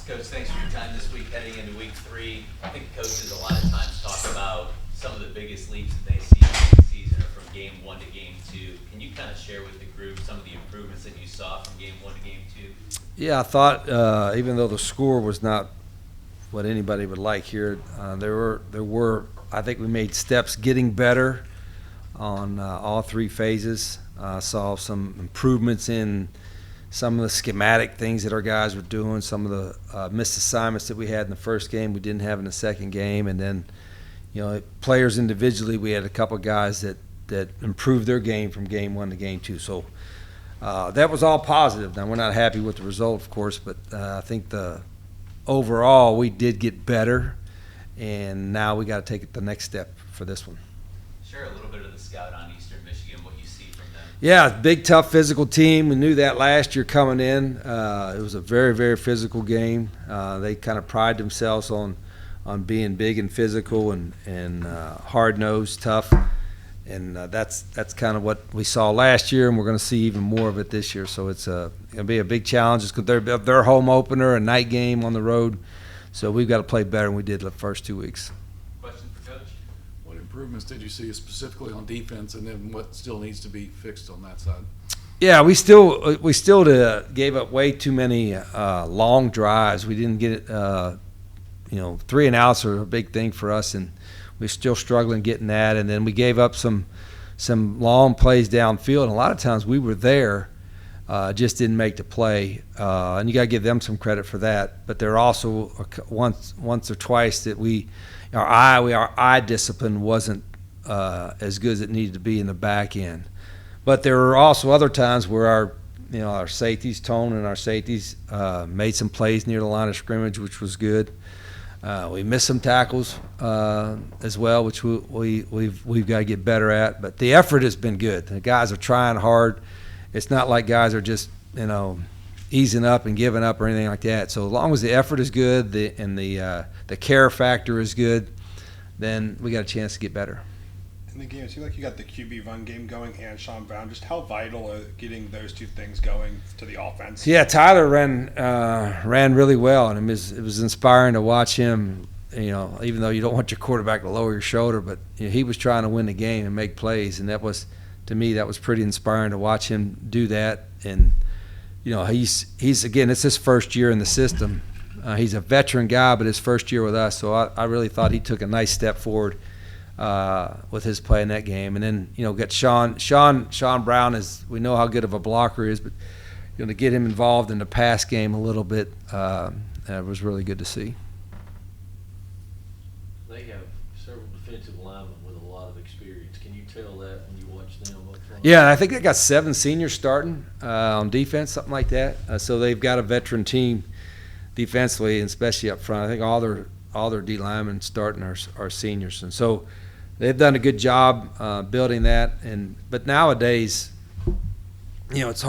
Coach, thanks for your time this week heading into week 3. I think coaches a lot of times talk about some of the biggest leaps that they see in the season are from game 1 to game 2. Can you kind of share with the group some of the improvements that you saw from game 1 to game 2? Yeah, I thought even though the score was not what anybody would like here, there were I think we made steps getting better on all 3 phases. Saw some improvements in some of the schematic things that our guys were doing, some of the missed assignments that we had in the first game we didn't have in the second game, and then players individually, we had a couple guys that improved their game from game 1 to game 2. So that was all positive. Now, we're not happy with the result, of course, but I think overall we did get better, and now we got to take it the next step for this one. Share a little bit of the scout on Eastern Michigan, what you see from them. Yeah, big, tough, physical team. We knew that last year coming in. It was a very, very physical game. They kind of pride themselves on being big and physical and hard-nosed, tough. And that's kind of what we saw last year, and we're going to see even more of it this year. So it's going to be a big challenge. It's their home opener, a night game on the road. So we've got to play better than we did the first 2 weeks. Question for Coach? What improvements did you see specifically on defense, and then what still needs to be fixed on that side? Yeah, we still gave up way too many long drives. We didn't get it. 3 and outs are a big thing for us, and we're still struggling getting that. And then we gave up some long plays downfield, and a lot of times we were there, just didn't make the play. And you got to give them some credit for that. But there are also once or twice that our eye discipline wasn't as good as it needed to be in the back end. But there were also other times where our safeties, Tone and our safeties, made some plays near the line of scrimmage, which was good. We missed some tackles as well, which we've got to get better at. But the effort has been good. The guys are trying hard. It's not like guys are just easing up and giving up or anything like that. So as long as the effort is good and the care factor is good, then we got a chance to get better. In the game, it seemed like you got the QB run game going and Sean Brown. Just how vital are getting those 2 things going to the offense? Yeah, Tyler ran really well, and it was inspiring to watch him. Even though you don't want your quarterback to lower your shoulder, but he was trying to win the game and make plays, and to me that was pretty inspiring to watch him do that. And he's again, it's his first year in the system. He's a veteran guy, but his first year with us, so I really thought he took a nice step forward with his play in that game. And then get Sean Brown we know how good of a blocker he is, but to get him involved in the pass game a little bit was really good to see. They have several defensive linemen with a lot of experience. Can you tell that when you watch them up front? Yeah, I think they got 7 seniors starting on defense, something like that. So they've got a veteran team defensively, and especially up front. I think all their D linemen starting are seniors, and so they've done a good job building that. But nowadays, it's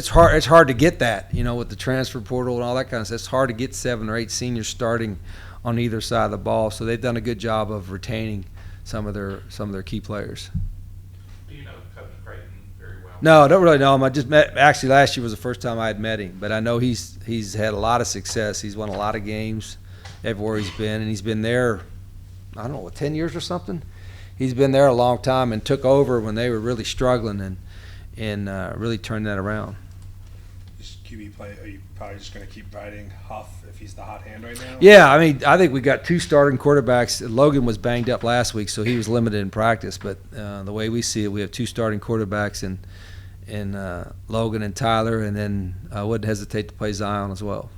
hard to get that. With the transfer portal and all that kind of stuff, it's hard to get 7 or 8 seniors starting on either side of the ball. So they've done a good job of retaining some of their key players. Do you know Coach Creighton very well? No, I don't really know him. I just met. Actually, last year was the first time I had met him. But I know he's had a lot of success. He's won a lot of games everywhere he's been, and he's been there, I don't know, 10 years or something. He's been there a long time and took over when they were really struggling and really turned that around. Just QB play, are you probably just going to keep riding Huff if he's the hot hand right now? Yeah, I think we got 2 starting quarterbacks. Logan was banged up last week, so he was limited in practice. But the way we see it, we have 2 starting quarterbacks in Logan and Tyler, and then I wouldn't hesitate to play Zion as well.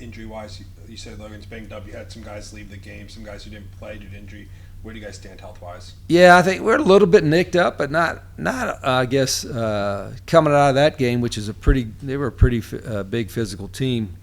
Injury-wise, you said Logan's banged up. You had some guys leave the game, some guys who didn't play due to injury. Where do you guys stand health-wise? Yeah, I think we're a little bit nicked up, but not I guess, coming out of that game, which is they were a pretty big physical team.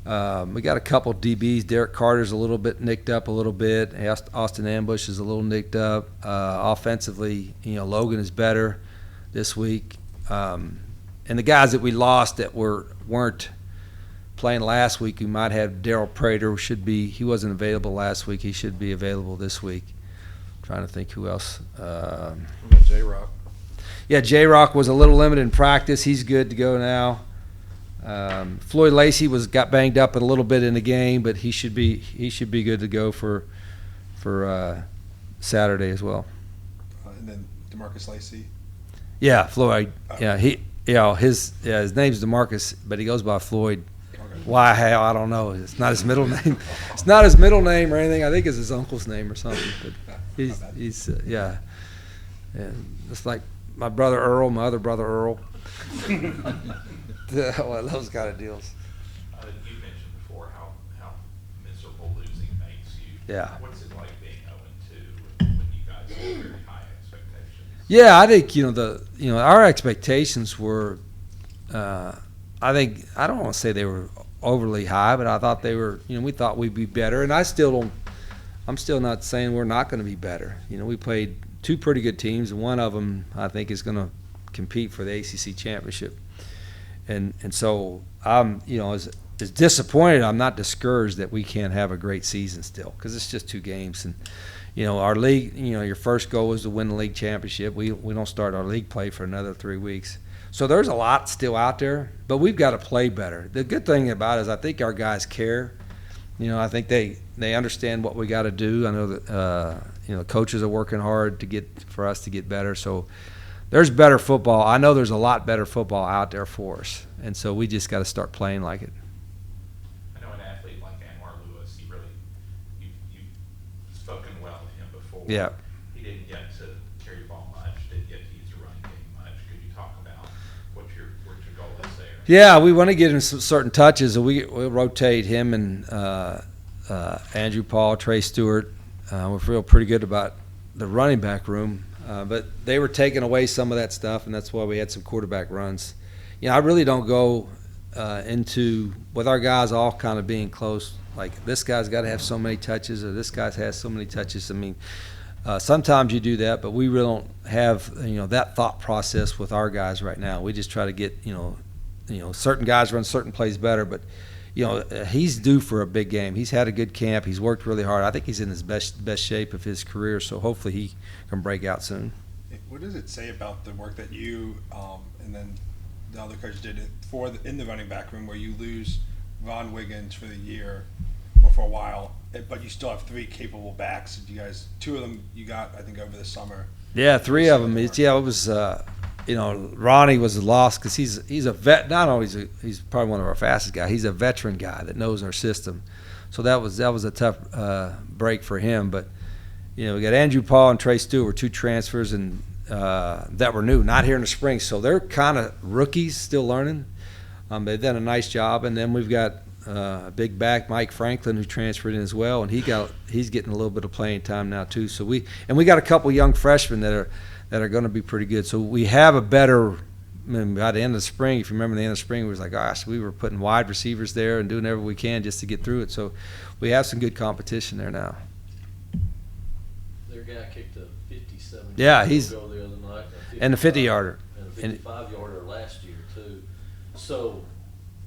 We got a couple DBs. Derek Carter's a little bit nicked up a little bit. Austin Ambush is a little nicked up. Offensively, Logan is better this week. And the guys that we lost that weren't playing last week, we might have Daryl Prater. He wasn't available last week. He should be available this week. I'm trying to think who else. What about J-Rock? Yeah, J-Rock was a little limited in practice. He's good to go now. Floyd Lacey got banged up a little bit in the game, but he should be good to go for Saturday as well. And then DeMarcus Lacey. Yeah, Floyd. Yeah, his name's DeMarcus, but he goes by Floyd. Okay. Why? How? I don't know. It's not his middle name. It's not his middle name or anything. I think it's his uncle's name or something. But he's yeah. And it's like my brother Earl, my other brother Earl. Well, those kind of deals. You mentioned before how miserable losing makes you. Yeah. What's it like being 0-2 when you guys have very high expectations? Yeah, I think our expectations were. I don't want to say they were overly high, but I thought they were. We thought we'd be better, and I'm still not saying we're not going to be better. We played two pretty good teams, and one of them I think is going to compete for the ACC championship. And so I'm as disappointed. I'm not discouraged that we can't have a great season still, because it's just 2 games, and our league. Your first goal is to win the league championship. We don't start our league play for another 3 weeks. So there's a lot still out there, but we've got to play better. The good thing about it is I think our guys care. I think they understand what we got to do. I know that coaches are working hard for us to get better. So there's better football. I know there's a lot better football out there for us, and so we just got to start playing like it. I know an athlete like Anwar Lewis. You've spoken well to him before. Yeah. He didn't get to carry the ball much. Didn't get to use the running game much. Could you talk about what your goal is there? Yeah, we want to get him some certain touches. We'll rotate him and Andrew Paul, Trey Stewart. We feel pretty good about the running back room. But they were taking away some of that stuff, and that's why we had some quarterback runs. I really don't go into with our guys all kind of being close, like this guy's got to have so many touches or this guy has so many touches. I mean, sometimes you do that, but we really don't have that thought process with our guys right now. We just try to get certain guys run certain plays better, but he's due for a big game. He's had a good camp. He's worked really hard. I think he's in his best shape of his career, so hopefully he can break out soon. What does it say about the work that you and then the other coach did in the running back room, where you lose Von Wiggins for the year or for a while, but you still have 3 capable backs? You guys, 2 of them you got, I think, over the summer. Yeah, 3 of them. It was. Ronnie was a loss because he's a vet. Not only he's probably one of our fastest guys. He's a veteran guy that knows our system. So that was a tough break for him. But we got Andrew Paul and Trey Stewart, 2 transfers and that were new, not here in the spring. So they're kind of rookies, still learning. They've done a nice job. And then we've got a big back, Mike Franklin, who transferred in as well, and he's getting a little bit of playing time now too. So we got a couple young freshmen that are going to be pretty good. So we have a better. By the end of the spring, if you remember the end of the spring, we was like, gosh, we were putting wide receivers there and doing everything we can just to get through it. So we have some good competition there now. Their guy kicked a 57. Yeah, he's goal the other night, and the 50-yarder. And a 55-yarder last year too. So,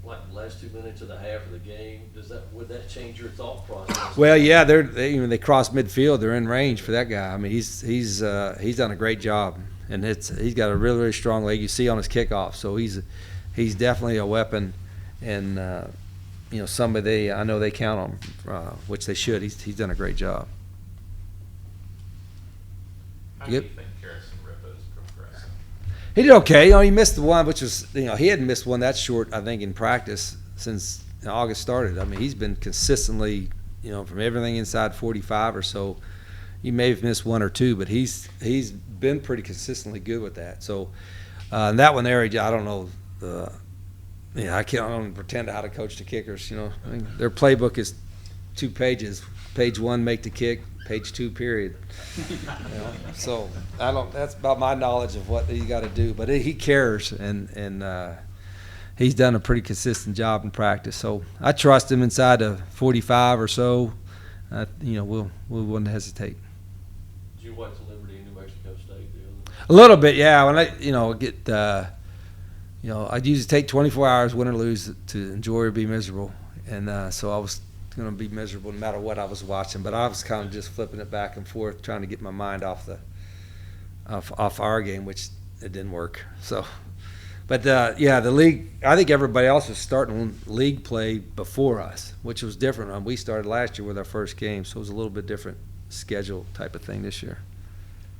like the last 2 minutes of the half of the game, would that change your thought process? Well, yeah, they cross midfield. They're in range for that guy. I mean, he's done a great job, and he's got a really, really strong leg. You see on his kickoff, so he's definitely a weapon, and somebody I know they count on, which they should. He's done a great job. How do you think Harrison Ripa is progressing? He did okay. He missed the one, which was he hadn't missed one that short, I think, in practice since August started. I mean, he's been consistently, from everything inside 45 or so. He may have missed 1 or 2, but he's been pretty consistently good with that. So in that one there, I don't know. I don't pretend how to coach the kickers. I mean, their playbook is 2 pages. Page 1, make the kick. Page 2, period. So that's about my knowledge of what you got to do. But he cares, and he's done a pretty consistent job in practice. So I trust him inside of 45 or so. We wouldn't hesitate. Did you watch Liberty and New Mexico State the other night? A little bit, yeah. When I get, I'd usually take 24 hours, win or lose, to enjoy or be miserable, and so I was going to be miserable no matter what I was watching. But I was kind of just flipping it back and forth, trying to get my mind off our game, which it didn't work. So, But yeah, the league. I think everybody else is starting league play before us, which was different. We started last year with our first game, so it was a little bit different schedule type of thing this year.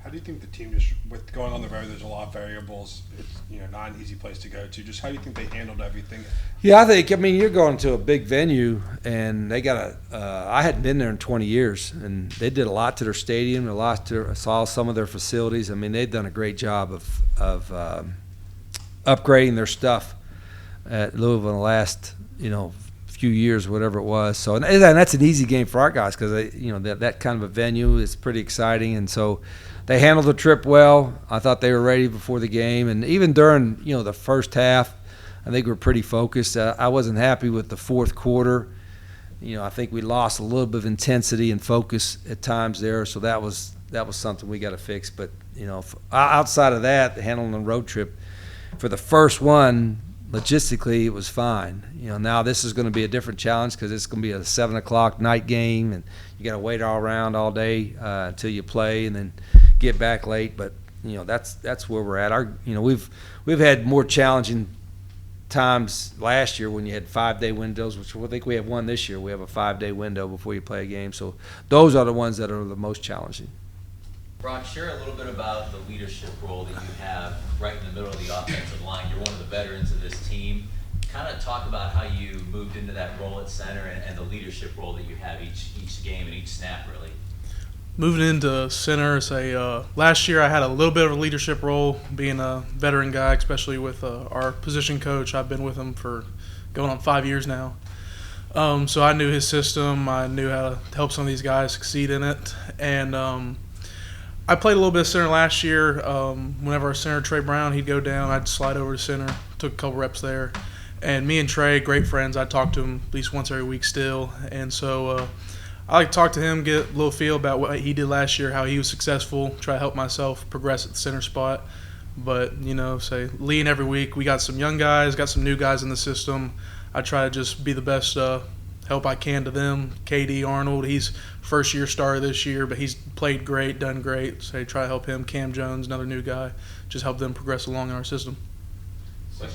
How do you think the team, just with going on the road, there's a lot of variables. It's not an easy place to go to. Just how do you think they handled everything? Yeah, I mean, you're going to a big venue, and they got I hadn't been there in 20 years, and they did a lot to their stadium, I saw some of their facilities. I mean, they've done a great job of upgrading their stuff at Louisville in the last, few years, whatever it was. So, and that's an easy game for our guys because that kind of a venue is pretty exciting, and so they handled the trip well. I thought they were ready before the game, and even during the first half, I think we were pretty focused. I wasn't happy with the fourth quarter. I think we lost a little bit of intensity and focus at times there, so that was something we got to fix. But outside of that, handling the road trip for the first one, logistically, it was fine. Now this is going to be a different challenge because it's going to be a 7:00 night game, and you got to wait all around all day until you play, and then get back late. But that's where we're at. We've had more challenging times last year when you had 5-day windows, which I think we have one this year. We have a 5-day window before you play a game. So those are the ones that are the most challenging. Brock, share a little bit about the leadership role that you have right in the middle of the offensive line. You're one of the veterans of this team. Kind of talk about how you moved into that role at center and the leadership role that you have each game and each snap, really. Moving into center, last year I had a little bit of a leadership role, being a veteran guy, especially with our position coach. I've been with him for going on 5 years now. So I knew his system. I knew how to help some of these guys succeed in it. And I played a little bit of center last year. Whenever our center, Trey Brown, he'd go down, I'd slide over to center, took a couple reps there. And me and Trey, great friends, I talk to him at least once every week still. And so I like to talk to him, get a little feel about what he did last year, how he was successful, try to help myself progress at the center spot. But, leading every week, we got some young guys, got some new guys in the system. I try to just be the best help I can to them. KD Arnold, he's first-year starter this year, but he's played great, done great. So I try to help him. Cam Jones, another new guy, just help them progress along in our system. It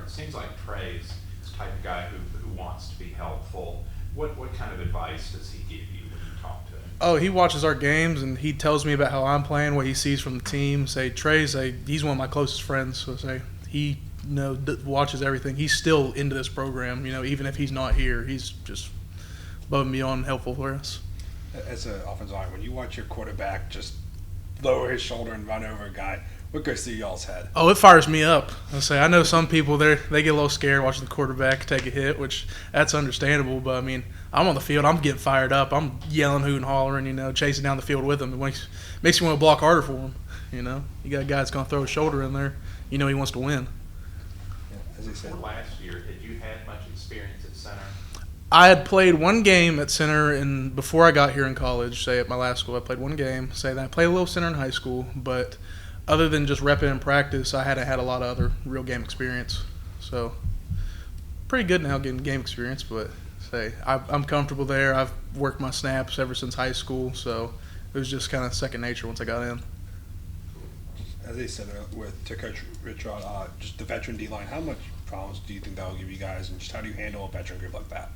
seems like Trey's the type of guy who wants to be helpful. What kind of advice does he give you when you talk to him? Oh, he watches our games, and he tells me about how I'm playing, what he sees from the team. Trey's he's one of my closest friends, so he watches everything. He's still into this program, even if he's not here. He's just above and beyond helpful for us. As an offensive line, when you watch your quarterback just lower his shoulder and run over a guy, what goes through y'all's head? Oh, it fires me up. I know some people they get a little scared watching the quarterback take a hit, which that's understandable. But I'm on the field, I'm getting fired up. I'm yelling, hooting, hollering, chasing down the field with him. It makes you want to block harder for him. You got a guy that's going to throw his shoulder in there. He wants to win. Yeah, as he said, last year, had you had much experience at center? I had played one game at center, and before I got here in college, at my last school, I played one game. That I played a little center in high school, but other than just repping in practice, I hadn't had a lot of other real game experience. So pretty good now getting game experience, but I'm comfortable there. I've worked my snaps ever since high school, so it was just kind of second nature once I got in. As they said to Coach Richard, just the veteran D-line, how much problems do you think that will give you guys, and just how do you handle a veteran group like that?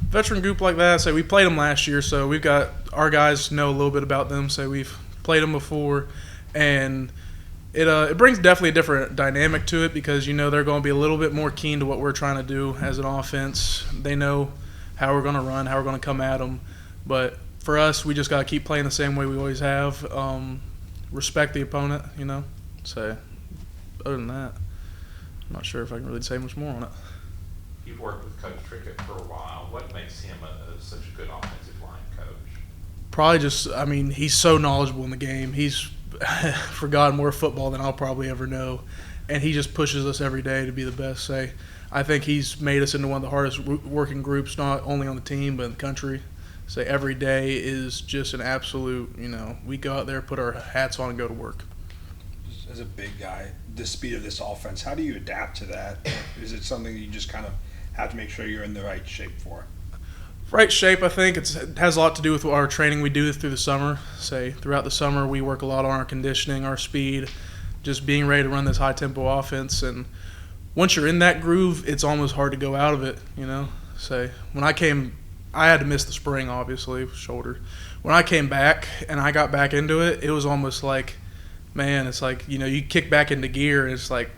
Veteran group like that, we played them last year, so we've got our guys know a little bit about them. We've played them before, and it brings definitely a different dynamic to it because they're going to be a little bit more keen to what we're trying to do as an offense. They know how we're going to run, how we're going to come at them. But for us, we just got to keep playing the same way we always have. Respect the opponent, So other than that, I'm not sure if I can really say much more on it. You've worked with Coach Trickett for a while. What makes him such a good offensive line coach? Probably just, he's so knowledgeable in the game. He's forgotten more football than I'll probably ever know, and he just pushes us every day to be the best. I think he's made us into one of the hardest working groups, not only on the team but in the country. Every day is just an absolute, we go out there, put our hats on, and go to work. As a big guy, the speed of this offense, how do you adapt to that? Is it something you just kind of have to make sure you're in the right shape for? Right shape, I think it has a lot to do with our training we do through the summer. Throughout the summer, we work a lot on our conditioning, our speed, just being ready to run this high-tempo offense. And once you're in that groove, it's almost hard to go out of it, you know. So when I came – I had to miss the spring, obviously, shoulder. When I came back and I got back into it, it was almost like, man, it's like, you know, you kick back into gear and it's like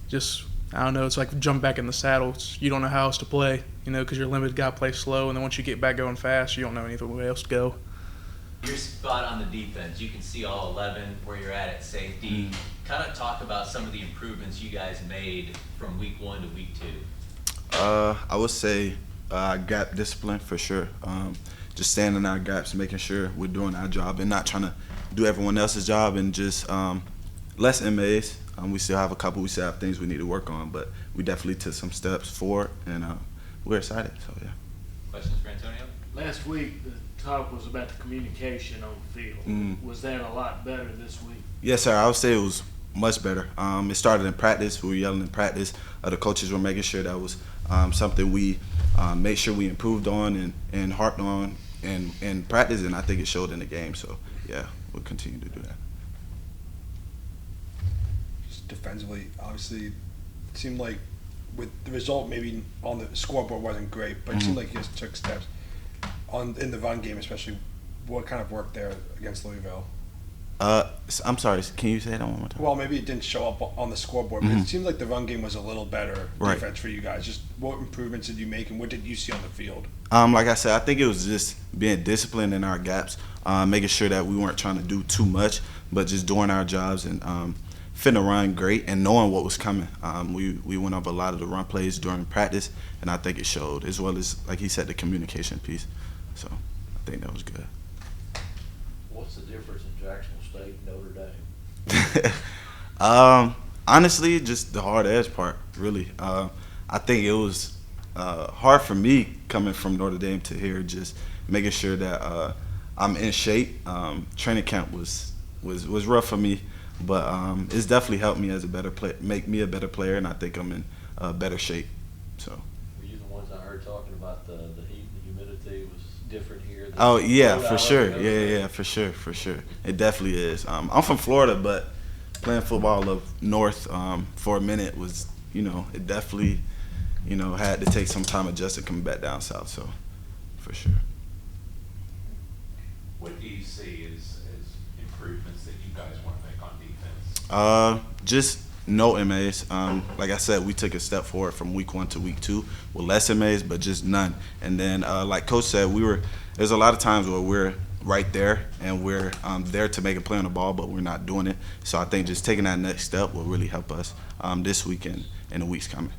just, I don't know, it's like jump back in the saddle. You don't know how else to play, you know, because you're limited, got to play slow. And then once you get back going fast, you don't know anything else to go. Your spot on the defense, you can see all 11 where you're at safety. Kind of talk about some of the improvements you guys made from week 1 to week 2. I would say gap discipline for sure. Just standing in our gaps, making sure we're doing our job and not trying to do everyone else's job, and just less MAs. We still have a couple. We still have things we need to work on, but we definitely took some steps forward, and we're excited. So yeah. Questions for Antonio? Last week, the talk was about the communication on the field. Was that a lot better this week? Yes, sir. I would say it was much better. It started in practice. We were yelling in practice. The coaches were making sure that was something we made sure we improved on and harped on in practice, and I think it showed in the game. So, yeah, we'll continue to do that. Just defensively, obviously, it seemed like with the result maybe on the scoreboard wasn't great, but it seemed like you guys took steps in the run game, especially. What kind of work there against Louisville? I'm sorry, can you say that one more time? Well, maybe it didn't show up on the scoreboard, but it seemed like the run game was a little better defense for you guys. Just what improvements did you make, and what did you see on the field? Like I said, I think it was just being disciplined in our gaps, making sure that we weren't trying to do too much, but just doing our jobs and fitting the run great and knowing what was coming. We went up a lot of the run plays during practice, and I think it showed, as well as, like he said, the communication piece. So I think that was good. What's the difference in Jackson State and Notre Dame? Honestly, just the hard edge part, really. I think it was hard for me coming from Notre Dame to here, just making sure that I'm in shape. Training camp was rough for me, but it's definitely helped me as a better player, make me a better player, and I think I'm in better shape. So. Were you the ones I heard talking about the heat and the humidity was different here? Oh yeah, for sure. Yeah, for sure. It definitely is. I'm from Florida, but playing football up north for a minute was, it definitely, had to take some time adjusting coming back down south. So, for sure. What do you see as improvements that you guys want to make on defense? Just no MAs. Like I said, we took a step forward from week 1 to week 2 with less MAs, but just none. And then, like Coach said, there's a lot of times where we're right there and we're there to make a play on the ball, but we're not doing it. So I think just taking that next step will really help us this week and in the weeks coming.